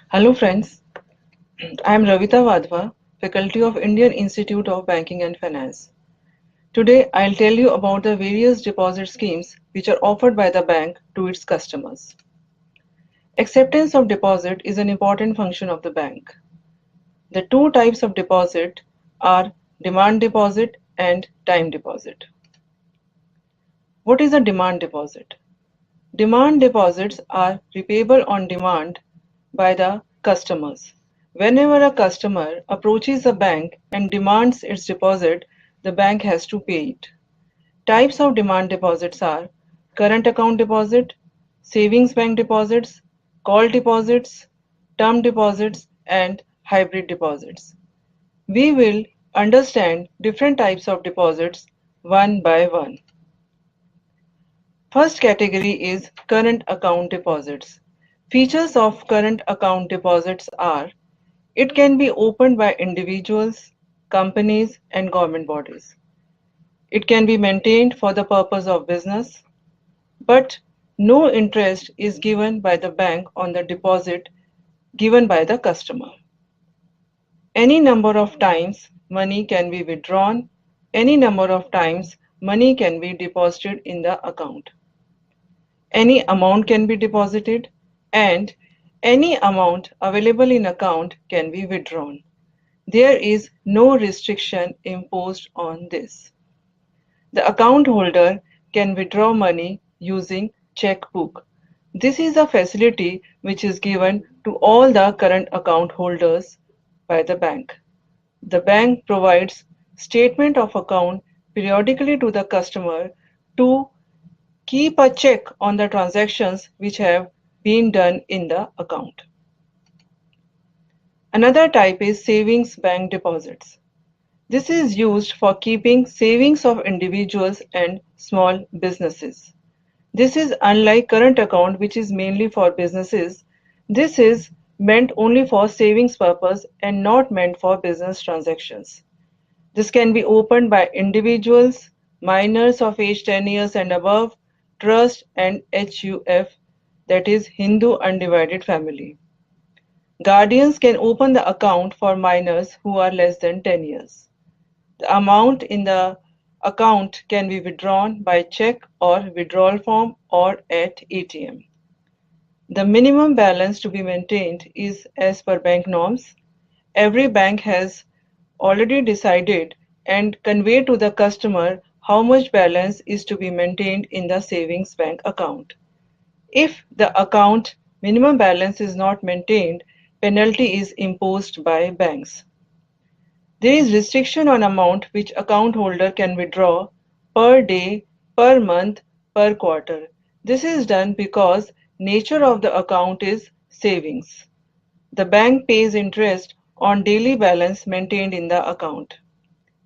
Hello friends, I am Ravita Vadhva, Faculty of Indian Institute of Banking and Finance. Today I'll tell you about the various deposit schemes which are offered by the bank to its customers. Acceptance of deposit is an important function of the bank. The two types of deposit are demand deposit and time deposit. What is a demand deposit? Demand deposits are repayable on demand by the customers. Whenever a customer approaches a bank and demands its deposit, the bank has to pay it. Types of demand deposits are current account deposit, savings bank deposits, call deposits, term deposits, and hybrid deposits. We will understand different types of deposits one by one. First category is current account deposits. Features of current account deposits are it can be opened by individuals, companies, and government bodies. It can be maintained for the purpose of business, but no interest is given by the bank on the deposit given by the customer. Any number of times money can be withdrawn, any number of times money can be deposited in the account. Any amount can be deposited and any amount available in account can be withdrawn. There is no restriction imposed on this. The account holder can withdraw money using checkbook. This is a facility which is given to all the current account holders by the bank. The bank provides statement of account periodically to the customer to keep a check on the transactions which have been done in the account. Another type is savings bank deposits. This is used for keeping savings of individuals and small businesses. This is unlike current account which is mainly for businesses. This is meant only for savings purpose and not meant for business transactions. This can be opened by individuals, minors of age 10 years and above, trust and HUF, that is Hindu Undivided Family. Guardians can open the account for minors who are less than 10 years. The amount in the account can be withdrawn by check or withdrawal form or at ATM. The minimum balance to be maintained is as per bank norms. Every bank has already decided and conveyed to the customer how much balance is to be maintained in the savings bank account. If the account minimum balance is not maintained, penalty is imposed by banks. There is restriction on amount which account holder can withdraw per day, per month, per quarter. This is done because nature of the account is savings. The bank pays interest on daily balance maintained in the account.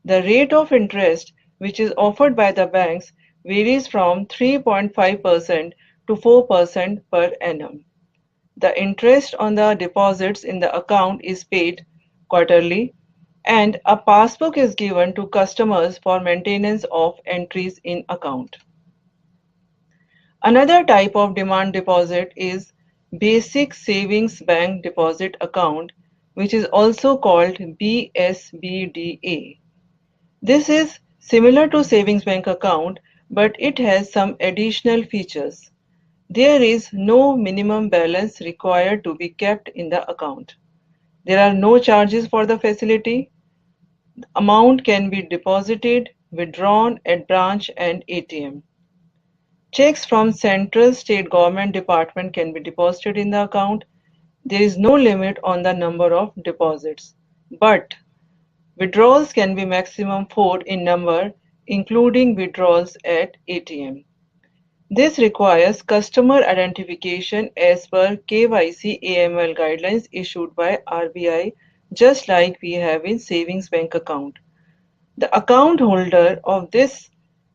The rate of interest which is offered by the banks varies from 3.5% to 4% per annum. The interest on the deposits in the account is paid quarterly and a passbook is given to customers for maintenance of entries in account. Another type of demand deposit is Basic Savings Bank Deposit Account, which is also called BSBDA. This is similar to savings bank account, but it has some additional features. There is no minimum balance required to be kept in the account. There are no charges for the facility. The amount can be deposited, withdrawn at branch and ATM. Checks from central state government department can be deposited in the account. There is no limit on the number of deposits, but withdrawals can be maximum 4 in number, including withdrawals at ATM. This requires customer identification as per KYC AML guidelines issued by RBI, just like we have in savings bank account. The account holder of this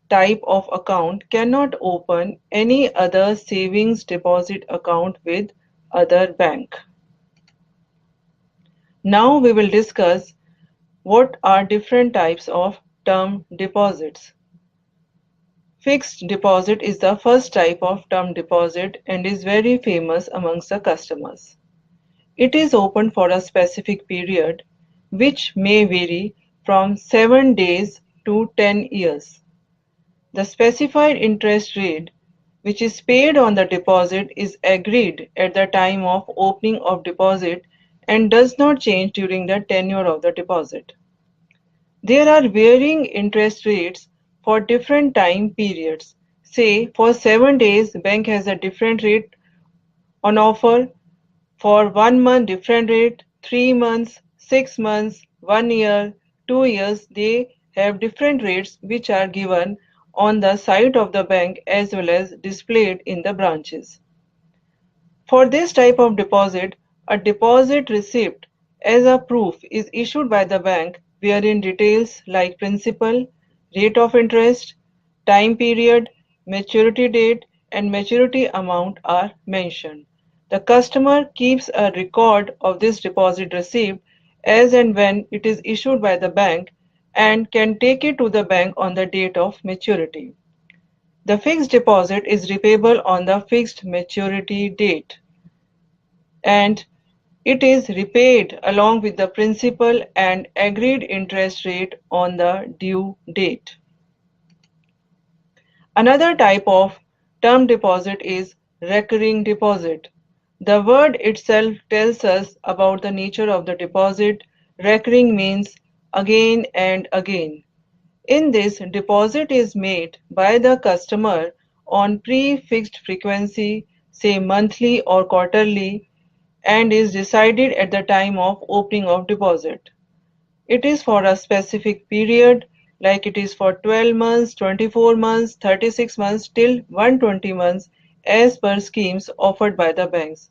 type of account cannot open any other savings deposit account with other bank. Now we will discuss what are different types of term deposits. Fixed deposit is the first type of term deposit and is very famous amongst the customers. It is open for a specific period, which may vary from 7 days to 10 years. The specified interest rate which is paid on the deposit is agreed at the time of opening of deposit and does not change during the tenure of the deposit. There are varying interest rates for different time periods. Say for 7 days bank has a different rate on offer, for 1 month different rate, 3 months, 6 months, 1 year, 2 years they have different rates which are given on the site of the bank as well as displayed in the branches. For this type of deposit, a deposit receipt as a proof is issued by the bank wherein details like principal, rate of interest, time period, maturity date, and maturity amount are mentioned. The customer keeps a record of this deposit receipt as and when it is issued by the bank and can take it to the bank on the date of maturity. The fixed deposit is repayable on the fixed maturity date and it is repaid along with the principal and agreed interest rate on the due date. Another type of term deposit is recurring deposit. The word itself tells us about the nature of the deposit. Recurring means again and again. In this, deposit is made by the customer on pre-fixed frequency, say monthly or quarterly, and is decided at the time of opening of deposit. It is for a specific period, like it is for 12 months, 24 months, 36 months till 120 months as per schemes offered by the banks.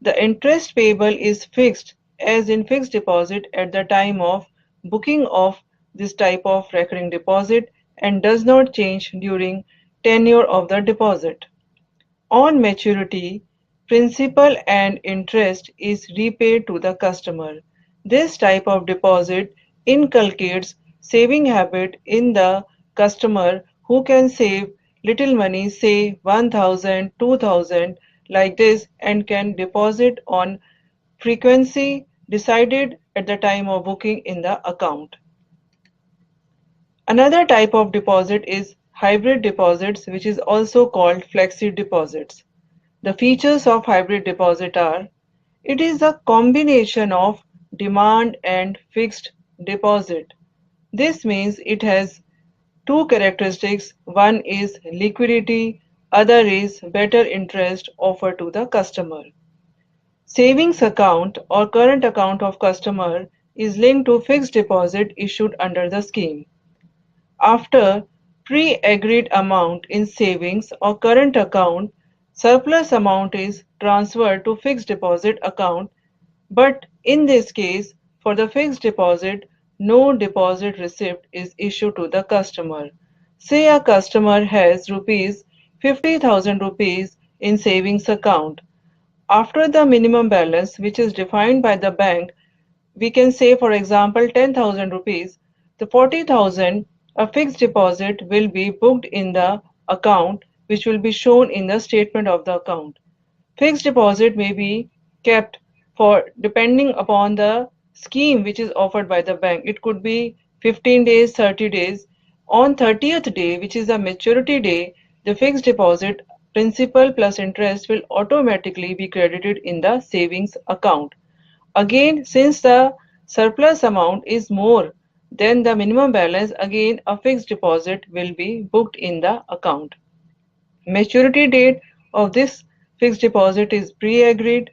The interest payable is fixed as in fixed deposit at the time of booking of this type of recurring deposit and does not change during tenure of the deposit. On maturity, principal and interest is repaid to the customer. This type of deposit inculcates saving habit in the customer who can save little money, say 1000, 2000 like this and can deposit on frequency decided at the time of booking in the account. Another type of deposit is hybrid deposits, which is also called FLEXI deposits. The features of hybrid deposit are: it is a combination of demand and fixed deposit. This means it has two characteristics. One is liquidity, other is better interest offered to the customer. Savings account or current account of customer is linked to fixed deposit issued under the scheme. After pre-agreed amount in savings or current account, surplus amount is transferred to fixed deposit account, but in this case, for the fixed deposit, no deposit receipt is issued to the customer. Say a customer has rupees 50,000 rupees in savings account. After the minimum balance, which is defined by the bank, we can say for example 10,000 rupees, the 40,000 a fixed deposit will be booked in the account which will be shown in the statement of the account. Fixed deposit may be kept for depending upon the scheme which is offered by the bank. It could be 15 days, 30 days. On 30th day, which is the maturity day, the fixed deposit principal plus interest will automatically be credited in the savings account. Again, since the surplus amount is more than the minimum balance, again a fixed deposit will be booked in the account. Maturity date of this fixed deposit is pre-agreed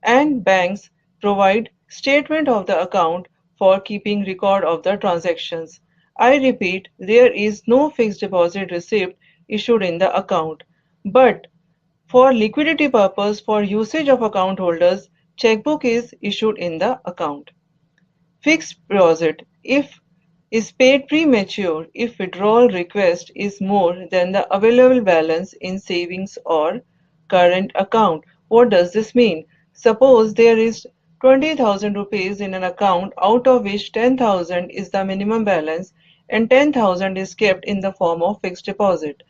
and banks provide statement of the account for keeping record of the transactions. I repeat, there is no fixed deposit receipt issued in the account, but for liquidity purpose for usage of account holders, checkbook is issued in the account. Fixed deposit if is paid premature if withdrawal request is more than the available balance in savings or current account. What does this mean? Suppose there is 20,000 rupees in an account out of which 10,000 is the minimum balance and 10,000 is kept in the form of fixed deposit.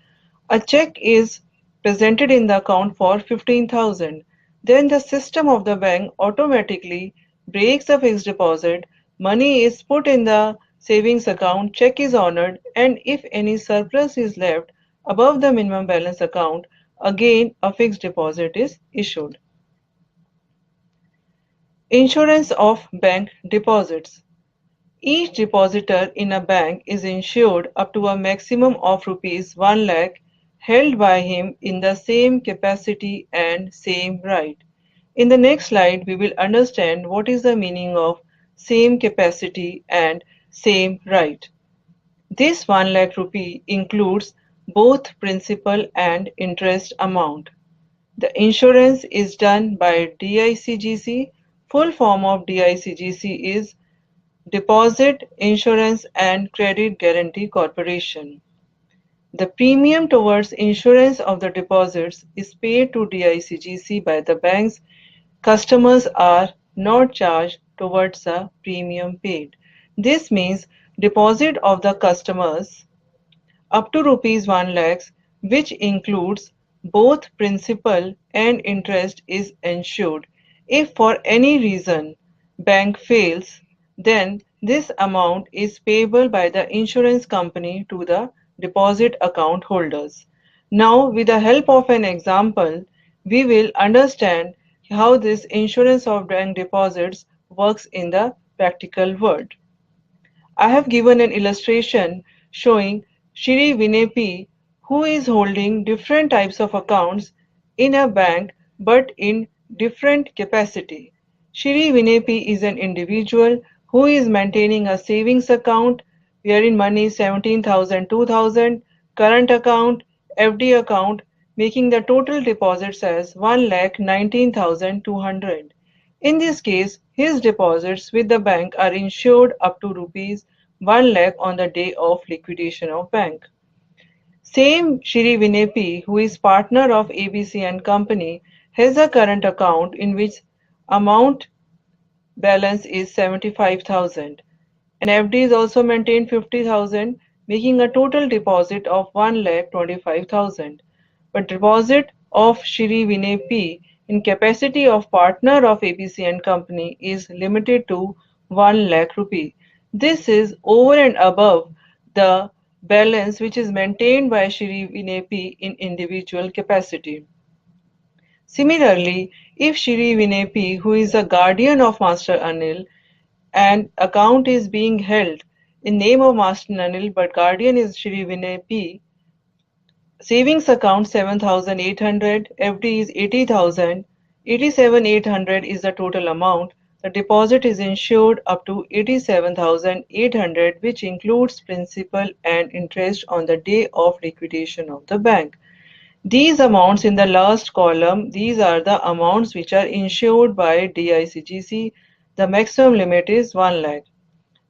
A check is presented in the account for 15,000. Then the system of the bank automatically breaks the fixed deposit, money is put in the savings account, check is honored, and if any surplus is left above the minimum balance account, again a fixed deposit is issued. Insurance of bank deposits. Each depositor in a bank is insured up to a maximum of rupees 1 lakh held by him in the same capacity and same right. In the next slide, we will understand what is the meaning of same capacity and same right. This 1 lakh rupee includes both principal and interest amount. The insurance is done by DICGC. Full form of DICGC is Deposit Insurance and Credit Guarantee Corporation. The premium towards insurance of the deposits is paid to DICGC by the banks. Customers are not charged towards the premium paid. This means deposit of the customers up to rupees 1 lakhs, which includes both principal and interest, is ensured. If for any reason bank fails, then this amount is payable by the insurance company to the deposit account holders. Now, with the help of an example, we will understand how this insurance of bank deposits works in the practical world. I have given an illustration showing Shri Vinay P, who is holding different types of accounts in a bank but in different capacity. Shri Vinay P is an individual who is maintaining a savings account wherein money is 17,000, 2,000, current account, FD account, making the total deposits as 1,19,200. In this case, his deposits with the bank are insured up to rupees 1 lakh on the day of liquidation of bank. Same Shri Vinay P, who is partner of ABC and Company, has a current account in which amount balance is 75,000. An FD is also maintained 50,000, making a total deposit of 1,25,000. But deposit of Shri Vinay P in capacity of partner of ABC and Company is limited to 1 lakh rupee. This is over and above the balance which is maintained by Shri Vinay P in individual capacity. Similarly, if Shri Vinay P, who is a guardian of Master Anil, and account is being held in name of Master Anil but guardian is Shri Vinay P, savings account 7,800, FD is 80,000, 87,800 is the total amount. The deposit is insured up to 87,800, which includes principal and interest on the day of liquidation of the bank. These amounts in the last column, these are the amounts which are insured by DICGC. The maximum limit is 1 lakh.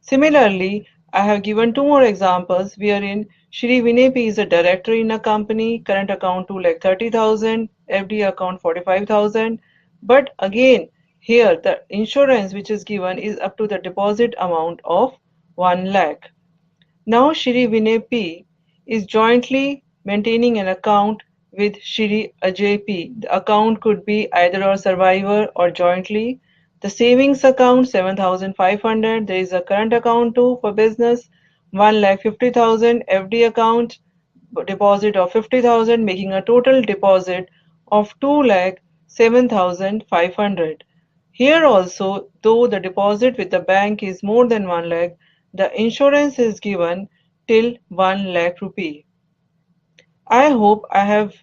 Similarly, I have given two more examples wherein Shri Vinay P is a director in a company, current account 2,30,000, FD account 45,000. But again, here the insurance which is given is up to the deposit amount of 1 lakh. Now Shri Vinay P is jointly maintaining an account with Shri Ajay P. The account could be either a survivor or jointly. The savings account 7,500. There is a current account too for business 1,50,000. FD account deposit of 50,000, making a total deposit of 2,07,500. Here also, though the deposit with the bank is more than 1 lakh, the insurance is given till 1 lakh rupee. I hope I have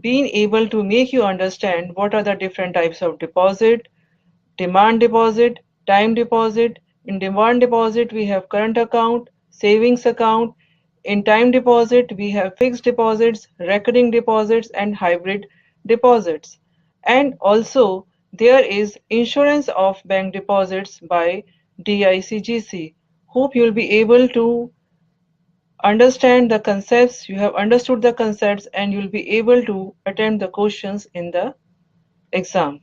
been able to make you understand what are the different types of deposit, demand deposit, time deposit. In demand deposit, we have current account, savings account. In time deposit, we have fixed deposits, recurring deposits, and hybrid deposits. And also, there is insurance of bank deposits by DICGC. Hope you'll be able to understand the concepts, you have understood the concepts, and you'll be able to attempt the questions in the exam.